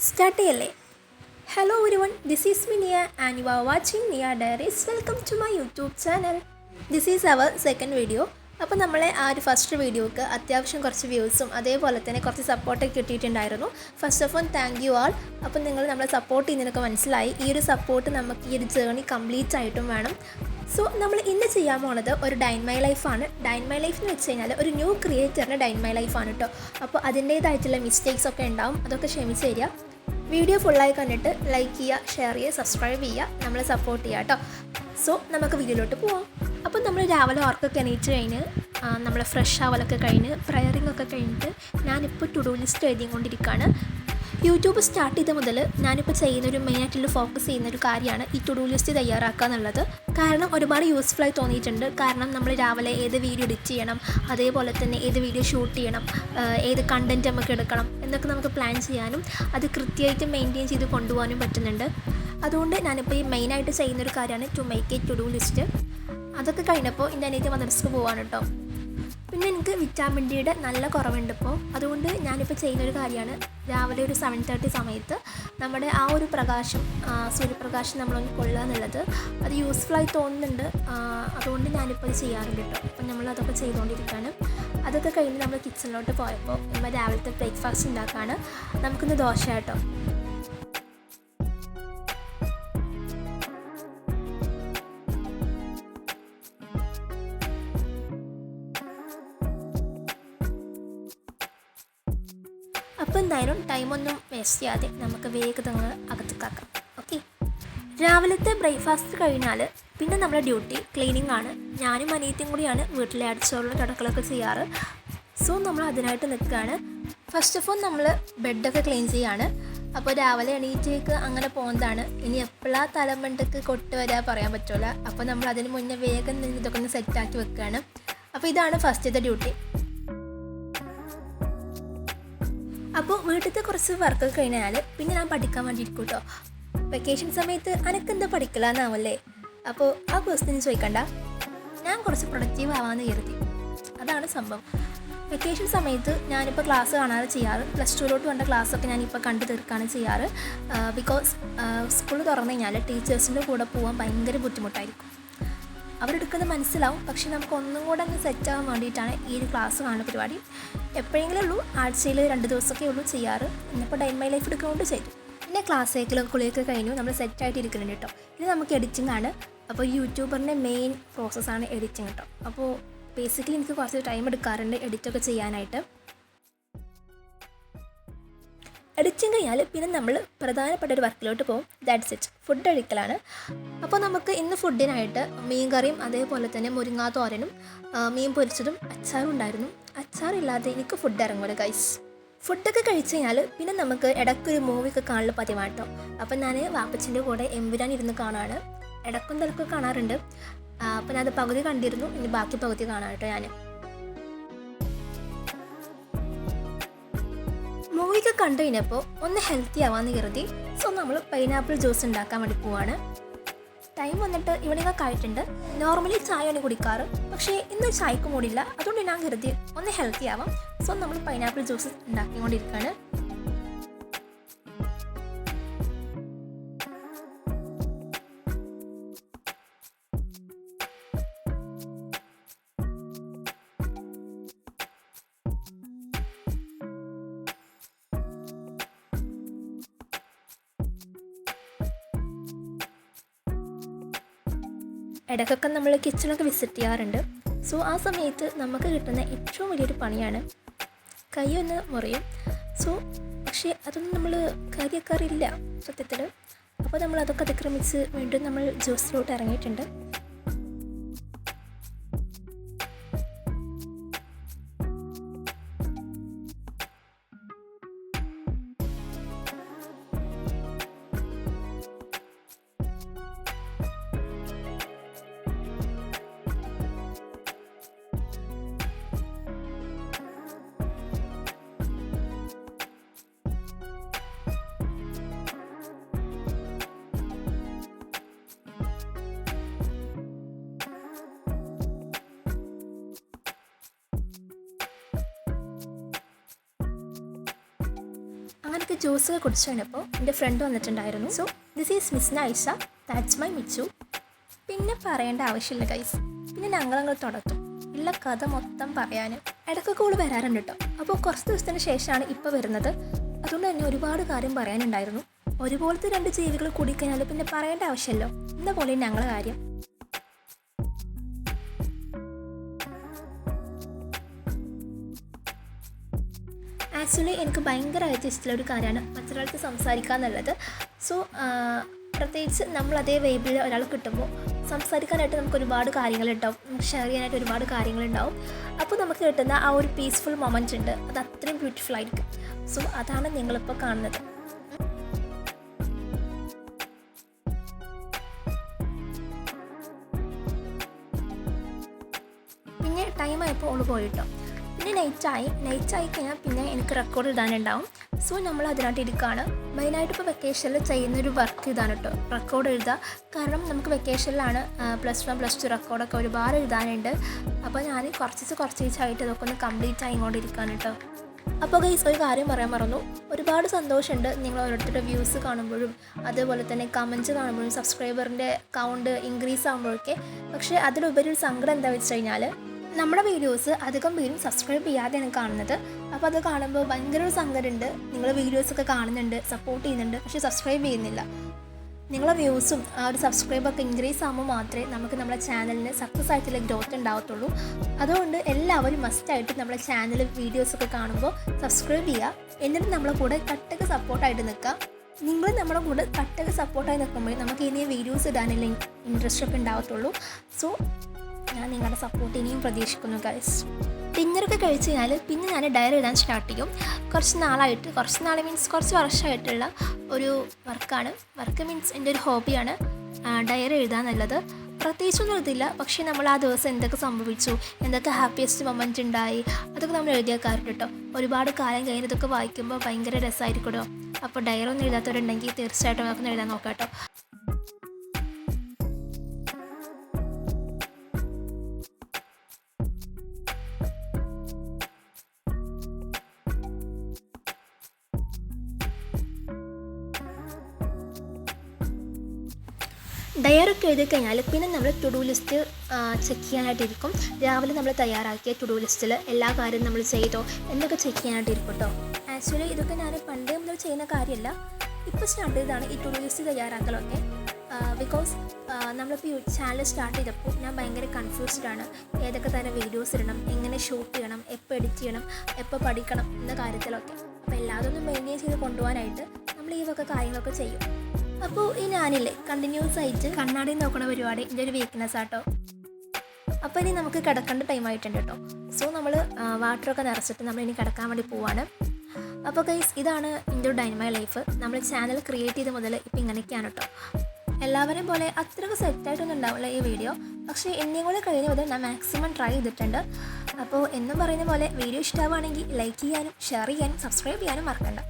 Start ചെയ്യല്ലേ? Hello everyone, this is me Nia and you are watching Nia diaries. Welcome to my YouTube channel. This is our second video. അപ്പോൾ നമ്മളെ ആ ഒരു first വീഡിയോക്ക് അത്യാവശ്യം കുറച്ച് വ്യൂസും അതേപോലെ തന്നെ കുറച്ച് സപ്പോർട്ടൊക്കെ കിട്ടിയിട്ടുണ്ടായിരുന്നു. First of all thank you all. അപ്പോൾ നിങ്ങൾ നമ്മളെ സപ്പോർട്ട് ചെയ്യുന്നതിനൊക്കെ മനസ്സിലായി. ഈ ഒരു സപ്പോർട്ട് നമുക്ക് ഈ ഒരു ജേർണി കംപ്ലീറ്റ് ആയിട്ടും വേണം. സോ നമ്മൾ ഇന്ന് ചെയ്യാൻ പോണത് ഒരു ഡൈൻ മൈ ലൈഫാണ്. ഡൈൻ മൈ ലൈഫ് എന്ന് വെച്ച് കഴിഞ്ഞാൽ ഒരു ന്യൂ ക്രിയേറ്ററിൻ്റെ ഡൈൻ മൈ ലൈഫാണ് കേട്ടോ. അപ്പോൾ അതിൻ്റേതായിട്ടുള്ള മിസ്റ്റേക്സ് ഒക്കെ ഉണ്ടാവും, അതൊക്കെ ക്ഷമിച്ച് തരിക. വീഡിയോ ഫുള്ളായി കണ്ടിട്ട് ലൈക്ക് ചെയ്യുക, ഷെയർ ചെയ്യുക, സബ്സ്ക്രൈബ് ചെയ്യുക, നമ്മളെ സപ്പോർട്ട് ചെയ്യുക കേട്ടോ. സോ നമുക്ക് വീഡിയോയിലോട്ട് പോവാം. അപ്പോൾ നമ്മൾ രാവിലെ ഉറക്കൊക്കെ എണീറ്റ് കഴിഞ്ഞ് നമ്മൾ ഫ്രഷ് ആവലൊക്കെ കഴിഞ്ഞ് പ്രയറിംഗ് ഒക്കെ കഴിഞ്ഞിട്ട് ഞാനിപ്പോൾ ടു ഡു ലിസ്റ്റ് എഴുതിക്കൊണ്ടിരിക്കുകയാണ്. യൂട്യൂബ് സ്റ്റാർട്ട് ചെയ്ത മുതൽ ഞാനിപ്പോൾ ചെയ്യുന്നൊരു മെയിനായിട്ടുള്ള ഫോക്കസ് ചെയ്യുന്നൊരു കാര്യമാണ് ഈ ടു ഡു ലിസ്റ്റ് തയ്യാറാക്കുക എന്നുള്ളത്. കാരണം ഒരുപാട് യൂസ്ഫുള്ളായി തോന്നിയിട്ടുണ്ട്. കാരണം നമ്മൾ രാവിലെ ഏത് വീഡിയോ എഡിറ്റ് ചെയ്യണം, അതേപോലെ തന്നെ ഏത് വീഡിയോ ഷൂട്ട് ചെയ്യണം, ഏത് കണ്ടൻറ്റ് നമുക്ക് എടുക്കണം എന്നൊക്കെ നമുക്ക് പ്ലാൻ ചെയ്യാനും അത് കൃത്യമായിട്ട് മെയിൻറ്റെയിൻ ചെയ്ത് കൊണ്ടുപോകാനും പറ്റുന്നുണ്ട്. അതുകൊണ്ട് ഞാനിപ്പോൾ ഈ മെയിനായിട്ട് ചെയ്യുന്നൊരു കാര്യമാണ് to make a to do list. അതൊക്കെ കഴിഞ്ഞപ്പോൾ എൻ്റെ അനിയത്തി മദ്രസക്ക് പോകാൻ കേട്ടോ. പിന്നെ എനിക്ക് വിറ്റാമിൻ ഡിയുടെ നല്ല കുറവുണ്ട് ഇപ്പോൾ. അതുകൊണ്ട് ഞാനിപ്പോൾ ചെയ്യുന്നൊരു കാര്യമാണ് രാവിലെ ഒരു 7:30 സമയത്ത് നമ്മുടെ ആ ഒരു പ്രകാശം, സൂര്യപ്രകാശം നമ്മളൊന്ന് കൊള്ളുക എന്നുള്ളത്. അത് യൂസ്ഫുള്ളായി തോന്നുന്നുണ്ട്. അതുകൊണ്ട് ഞാനിപ്പോൾ അത് ചെയ്യാറുണ്ട് കേട്ടോ. അപ്പം നമ്മളതൊക്കെ ചെയ്തുകൊണ്ടിരിക്കുകയാണ്. അതൊക്കെ കഴിഞ്ഞ് നമ്മൾ കിച്ചണിലോട്ട് പോയപ്പോൾ നമ്മൾ രാവിലത്തെ ബ്രേക്ക്ഫാസ്റ്റ് ഉണ്ടാക്കുകയാണ്. നമുക്കിന്ന് ദോശ കേട്ടോ. അപ്പോൾ എന്തായാലും ടൈമൊന്നും വേസ്റ്റ് ചെയ്യാതെ നമുക്ക് വേഗം അകത്തേക്കാക്കാം. ഓക്കെ, രാവിലത്തെ ബ്രേക്ക്ഫാസ്റ്റ് കഴിഞ്ഞാൽ പിന്നെ നമ്മുടെ ഡ്യൂട്ടി ക്ലീനിങ് ആണ്. ഞാനും അനിയത്തിയും കൂടിയാണ് വീട്ടിലെ അടിച്ചോറുള്ള തുടക്കലൊക്കെ ചെയ്യാറ്. സോ നമ്മൾ അതിനായിട്ട് നിൽക്കുകയാണ്. ഫസ്റ്റ് ഓഫ് ഓൾ നമ്മൾ ബെഡൊക്കെ ക്ലീൻ ചെയ്യാണ്. അപ്പോൾ രാവിലെ എണീറ്റേക്ക് അങ്ങനെ പോകുന്നതാണ്. ഇനി എപ്പോഴാണ് തലമണ്ടക്ക് കൊട്ട് വരാൻ പറയാൻ പറ്റില്ല. അപ്പോൾ നമ്മൾ അതിന് മുന്നേ വേഗം ഇതൊക്കെ ഒന്ന് സെറ്റാക്കി വെക്കുകയാണ്. അപ്പോൾ ഇതാണ് ഫസ്റ്റത്തെ ഡ്യൂട്ടി. അപ്പോൾ വീട്ടിലത്തെ കുറച്ച് വർക്ക് കഴിഞ്ഞാൽ പിന്നെ ഞാൻ പഠിക്കാൻ വേണ്ടിയിരിക്കും കേട്ടോ. വെക്കേഷൻ സമയത്ത് അനക്കെന്താ പഠിക്കലാന്നാവല്ലേ? അപ്പോൾ ആ ക്വസ്റ്റ്യൻ ചോദിക്കണ്ട, ഞാൻ കുറച്ച് പ്രൊഡക്റ്റീവ് ആവാമെന്ന് കരുതി. അതാണ് സംഭവം. വെക്കേഷൻ സമയത്ത് ഞാനിപ്പോൾ ക്ലാസ് കാണാറ് ചെയ്യാറ്. +2 വേണ്ട ക്ലാസ്സൊക്കെ ഞാനിപ്പോൾ കണ്ടു തീർക്കുകയാണ് ചെയ്യാറ്. ബിക്കോസ് സ്കൂൾ തുറന്നു കഴിഞ്ഞാൽ ടീച്ചേഴ്സിൻ്റെ കൂടെ പോകാൻ ഭയങ്കര ബുദ്ധിമുട്ടായിരിക്കും. അവരെടുക്കുന്നത് മനസ്സിലാവും, പക്ഷേ നമുക്ക് ഒന്നും കൂടെ അങ്ങ് സെറ്റാകാൻ വേണ്ടിയിട്ടാണ് ഈ ഒരു ക്ലാസ് കാണുന്ന പരിപാടി. എപ്പോഴെങ്കിലും ഉള്ളൂ, ആഴ്ചയിൽ 2 ദിവസമൊക്കെ ഉള്ളൂ ചെയ്യാറ്. ഇന്നിപ്പോൾ ഡൈൻ മൈ ലൈഫ് എടുക്കുന്നതുകൊണ്ട് ചെയ്തു. പിന്നെ ക്ലാസ്സേക്കിലും കുളിയൊക്കെ കഴിഞ്ഞു, നമ്മൾ സെറ്റായിട്ട് ഇരിക്കുന്നുണ്ട് കേട്ടോ. ഇനി നമുക്ക് എഡിറ്റിംഗ് ആണ്. അപ്പോൾ യൂട്യൂബറിൻ്റെ മെയിൻ പ്രോസസ്സാണ് എഡിറ്റിംഗ് കേട്ടോ. അപ്പോൾ ബേസിക്കലി എനിക്ക് കുറച്ച് ടൈം എടുക്കാറുണ്ട് എഡിറ്റൊക്കെ ചെയ്യാനായിട്ട്. എഡിറ്റിംഗ് കഴിഞ്ഞാൽ പിന്നെ നമ്മൾ പ്രധാനപ്പെട്ട ഒരു വർക്കിലോട്ട് പോകും. ദാറ്റ്സ് ഇറ്റ്, ഫുഡ് കഴിക്കലാണ്. അപ്പോൾ നമുക്ക് ഇന്ന് ഫുഡിനായിട്ട് മീൻ കറിയും അതേപോലെ തന്നെ മുരിങ്ങാ തോരനും മീൻ പൊരിച്ചതും അച്ചാറും ഉണ്ടായിരുന്നു. അച്ചാറില്ലാതെ എനിക്ക് ഫുഡ് ഇറങ്ങൂല ഗൈസ്. ഫുഡൊക്കെ കഴിച്ച് കഴിഞ്ഞാൽ പിന്നെ നമുക്ക് ഇടയ്ക്കൊരു മൂവിയൊക്കെ കാണൽ പതിവാട്ടോ. അപ്പം ഞാൻ വാപ്പച്ചിൻ്റെ കൂടെ എമ്പുരാൻ ഇരുന്ന് കാണാണ്. ഇടയ്ക്കും തിരക്കൊക്കെ കാണാറുണ്ട്. അപ്പം ഞാനത് പകുതി കണ്ടിരുന്നു, ഇനി ബാക്കി പകുതി കാണാം കേട്ടോ. ഞാൻ മൂവിയൊക്കെ കണ്ടു കഴിഞ്ഞപ്പോൾ ഒന്ന് ഹെൽത്തി ആവാമെന്ന് കരുതി. സോ നമ്മൾ പൈനാപ്പിൾ ജ്യൂസ് ഉണ്ടാക്കാൻ വേണ്ടി പോവാണ്. ടൈം വന്നിട്ട് ഇവിടെയൊക്കെ ആയിട്ടുണ്ട്. നോർമലി ചായയാണ് കുടിക്കാറ്, പക്ഷേ ഇന്ന് ചായക്ക് മൂടില്ല. അതുകൊണ്ട് ഞാൻ കരുതി ഒന്ന് ഹെൽത്തി ആവാം. സോ നമ്മൾ പൈനാപ്പിൾ ജ്യൂസ് ഉണ്ടാക്കിക്കൊണ്ടിരിക്കുകയാണ്. ഇടയ്ക്കൊക്കെ നമ്മൾ കിച്ചണൊക്കെ വിസിറ്റ് ചെയ്യാറുണ്ട്. സോ ആ സമയത്ത് നമുക്ക് കിട്ടുന്ന ഏറ്റവും വലിയൊരു പണിയാണ് കൈയൊന്ന് മുറിയും. സോ പക്ഷേ അതൊന്നും നമ്മൾ കാര്യക്കാറില്ല സത്യത്തിൽ. അപ്പോൾ നമ്മൾ അതൊക്കെ അതിക്രമിച്ച് വീണ്ടും നമ്മൾ ജ്യൂസിലോട്ട് ഇറങ്ങിയിട്ടുണ്ട്. ഞാനൊരു ജ്യൂസ് കുടിച്ചു കഴിഞ്ഞപ്പോൾ എൻ്റെ ഫ്രണ്ട് വന്നിട്ടുണ്ടായിരുന്നു. So this is miss Naisha, that's my Michu. പിന്നെ പറയേണ്ട ആവശ്യമില്ല ഗൈസ്. പിന്നെ ഞങ്ങളങ്ങ് തുടങ്ങും ഉള്ള കഥ മൊത്തം പറയാൻ. ഇടയ്ക്കൊക്കെ കൂടെ വരാറുണ്ട് കേട്ടോ. അപ്പോൾ കുറച്ച് ദിവസത്തിന് ശേഷമാണ് ഇപ്പോൾ വരുന്നത്. അതുകൊണ്ട് തന്നെ ഒരുപാട് കാര്യം പറയാനുണ്ടായിരുന്നു. ഒരുപോലത്തെ 2 ജീവികൾ കൂടിക്കഴിഞ്ഞാൽ പിന്നെ പറയേണ്ട ആവശ്യമല്ലോ. എന്ന പോലെ ഞങ്ങളുടെ കാര്യം. ആക്ച്വലി എനിക്ക് ഭയങ്കരമായിട്ട് ഇഷ്ടമുള്ള ഒരു കാര്യമാണ് മറ്റൊരാൾക്ക് സംസാരിക്കുക എന്നുള്ളത്. സോ പ്രത്യേകിച്ച് നമ്മൾ അതേ വൈബിൽ ഒരാൾ കിട്ടുമ്പോൾ സംസാരിക്കാനായിട്ട് നമുക്ക് ഒരുപാട് കാര്യങ്ങളുണ്ടാവും, നമുക്ക് ഷെയർ ചെയ്യാനായിട്ട് ഒരുപാട് കാര്യങ്ങളുണ്ടാവും. അപ്പോൾ നമുക്ക് കിട്ടുന്ന ആ ഒരു പീസ്ഫുൾ മൊമെൻ്റ് ഉണ്ട്, അത് അത്രയും ബ്യൂട്ടിഫുൾ ആയിരിക്കും. സോ അതാണ് നിങ്ങളിപ്പോൾ കാണുന്നത്. പിന്നെ ടൈമായപ്പോൾ ഓള് പോയിട്ടോ. പിന്നെ നൈറ്റായി കഴിഞ്ഞാൽ പിന്നെ എനിക്ക് റെക്കോർഡ് എഴുതാനുണ്ടാവും. സോ നമ്മൾ അതിനായിട്ട് ഇരിക്കുകയാണ്. മെയിനായിട്ട് ഇപ്പോൾ വെക്കേഷനിൽ ചെയ്യുന്നൊരു വർക്ക് ഇതാണ് കേട്ടോ, റെക്കോർഡ് എഴുതുക. കാരണം നമുക്ക് വെക്കേഷനിലാണ് +1 +2 റെക്കോർഡൊക്കെ ഒരുപാട് എഴുതാനുണ്ട്. അപ്പോൾ ഞാൻ കുറച്ചായിട്ട് ഇതൊക്കെ ഒന്ന് കംപ്ലീറ്റ് ആയിക്കൊണ്ടിരിക്കുകയാണ് കേട്ടോ. അപ്പോൾ ഗൈസ് ഒരു കാര്യം പറയാൻ മറന്നു. ഒരുപാട് സന്തോഷമുണ്ട് നിങ്ങൾ ഓരോരുത്തരുടെ വ്യൂസ് കാണുമ്പോഴും അതേപോലെ തന്നെ കമൻറ്റ് കാണുമ്പോഴും സബ്സ്ക്രൈബറിൻ്റെ കൗണ്ട് ഇൻക്രീസ് ആകുമ്പോഴൊക്കെ. പക്ഷേ അതിലുപരി ഒരു സങ്കടം എന്താ വെച്ച് കഴിഞ്ഞാൽ നമ്മുടെ വീഡിയോസ് അധികം പേരും സബ്സ്ക്രൈബ് ചെയ്യാതെയാണ് കാണുന്നത്. അപ്പോൾ അത് കാണുമ്പോൾ ഭയങ്കര ഒരു സങ്കടമുണ്ട്. നിങ്ങൾ വീഡിയോസൊക്കെ കാണുന്നുണ്ട്, സപ്പോർട്ട് ചെയ്യുന്നുണ്ട്, പക്ഷേ സബ്സ്ക്രൈബ് ചെയ്യുന്നില്ല. നിങ്ങളെ വ്യൂസും ആ ഒരു സബ്സ്ക്രൈബൊക്കെ ഇൻക്രീസ് ആകുമ്പോൾ മാത്രമേ നമുക്ക് നമ്മുടെ ചാനലിന് സക്സസ് ആയിട്ടുള്ള ഗ്രോത്ത് ഉണ്ടാകത്തുള്ളൂ. അതുകൊണ്ട് എല്ലാവരും മസ്റ്റായിട്ട് നമ്മുടെ ചാനൽ വീഡിയോസൊക്കെ കാണുമ്പോൾ സബ്സ്ക്രൈബ് ചെയ്യുക. എന്നിട്ട് നമ്മളെ കൂടെ കട്ടക്ക് സപ്പോർട്ടായിട്ട് നിൽക്കുക. നിങ്ങൾ നമ്മുടെ കൂടെ കട്ടക്ക് സപ്പോർട്ടായി നിൽക്കുമ്പോൾ നമുക്ക് ഇനിയും വീഡിയോസ് ഇടാനുള്ള ഇൻട്രസ്റ്റൊക്കെ ഉണ്ടാകത്തുള്ളൂ. സോ ഞാൻ നിങ്ങളുടെ സപ്പോർട്ട് ഇനിയും പ്രതീക്ഷിക്കുന്നു ഗൈസ്. ഡിന്നറൊക്കെ കഴിച്ച് കഴിഞ്ഞാൽ പിന്നെ ഞാൻ ഡയറി എഴുതാൻ സ്റ്റാർട്ട് ചെയ്യും. കുറച്ച് വർഷമായിട്ടുള്ള ഒരു വർക്കാണ്. വർക്ക് മീൻസ് എൻ്റെ ഒരു ഹോബിയാണ് ഡയറി എഴുതാൻ എന്നുള്ളത്. പ്രത്യേകിച്ചൊന്നും എഴുതില്ല, പക്ഷേ നമ്മൾ ആ ദിവസം എന്തൊക്കെ സംഭവിച്ചു, എന്തൊക്കെ ഹാപ്പിയസ്റ്റ് മൊമെൻ്റ് ഉണ്ടായി, അതൊക്കെ നമ്മൾ എഴുതിയേക്കാറുണ്ട് കേട്ടോ. ഒരുപാട് കാലം കഴിഞ്ഞ് ഇതൊക്കെ വായിക്കുമ്പോൾ ഭയങ്കര രസമായിരിക്കുമല്ലോ. അപ്പോൾ ഡയറി ഒന്നും എഴുതാത്തവരുണ്ടെങ്കിൽ തീർച്ചയായിട്ടും അതൊക്കെ എഴുതാൻ നോക്കാം കേട്ടോ. ഡയറൊക്കെ എഴുതി കഴിഞ്ഞാൽ പിന്നെ നമ്മൾ ടു ഡു ലിസ്റ്റ് ചെക്ക് ചെയ്യാനായിട്ടിരിക്കും. രാവിലെ നമ്മൾ തയ്യാറാക്കിയ ടു ഡു ലിസ്റ്റിൽ എല്ലാ കാര്യവും നമ്മൾ ചെയ്തോ എന്നൊക്കെ ചെക്ക് ചെയ്യാനായിട്ടിരിക്കും കേട്ടോ. ആക്ച്വലി ഇതൊക്കെ ഞാൻ പണ്ടേ മുതൽ ചെയ്യുന്ന കാര്യമല്ല, ഇപ്പോൾ സ്റ്റാർട്ട് ചെയ്തതാണ് ഈ ടു ഡു ലിസ്റ്റ് തയ്യാറാക്കലൊക്കെ. ബിക്കോസ് നമ്മളിപ്പോൾ ഈ ചാനൽ സ്റ്റാർട്ട് ചെയ്തപ്പോൾ ഞാൻ ഭയങ്കര കൺഫ്യൂസ്ഡാണ്. ഏതൊക്കെ തരം വീഡിയോസ് ഇടണം, എങ്ങനെ ഷൂട്ട് ചെയ്യണം, എപ്പോൾ എഡിറ്റ് ചെയ്യണം, എപ്പോൾ പഠിക്കണം എന്ന കാര്യത്തിലൊക്കെ. അപ്പോൾ എല്ലാതൊന്നും മെയിൻറ്റെയിൻ ചെയ്ത് കൊണ്ടുപോകാനായിട്ട് നമ്മൾ ഈ വക കാര്യങ്ങളൊക്കെ ചെയ്യും. അപ്പോൾ ഈ ഞാനില്ലേ കണ്ടിന്യൂസ് ആയിട്ട് കണ്ണാടി നോക്കണ പരിപാടി എൻ്റെ ഒരു വീക്ക്നെസ് ആട്ടോ. അപ്പോൾ ഇനി നമുക്ക് കിടക്കേണ്ട ടൈം ആയിട്ടുണ്ട് കേട്ടോ. സോ നമ്മൾ വാട്ടറൊക്കെ നിറച്ചിട്ട് നമ്മൾ ഇനി കിടക്കാൻ വേണ്ടി പോവാണ്. അപ്പോൾ ഗൈസ് ഇതാണ് എൻ്റെ ഒരു ഡൈനമൈ ലൈഫ്. നമ്മൾ ചാനൽ ക്രിയേറ്റ് ചെയ്ത് മുതൽ ഇപ്പം ഇങ്ങനെയൊക്കെയാണ് കേട്ടോ. എല്ലാവരെയും പോലെ അത്രയ്ക്ക് സെറ്റായിട്ടൊന്നും ഉണ്ടാവില്ല ഈ വീഡിയോ, പക്ഷേ എന്നെയും കൂടെ കഴിഞ്ഞ മുതൽ ഞാൻ മാക്സിമം ട്രൈ ചെയ്തിട്ടുണ്ട്. അപ്പോൾ എന്നും പറയുന്ന പോലെ വീഡിയോ ഇഷ്ടമാവുകയാണെങ്കിൽ ലൈക്ക് ചെയ്യാനും ഷെയർ ചെയ്യാനും സബ്സ്ക്രൈബ് ചെയ്യാനും മറക്കണ്ട.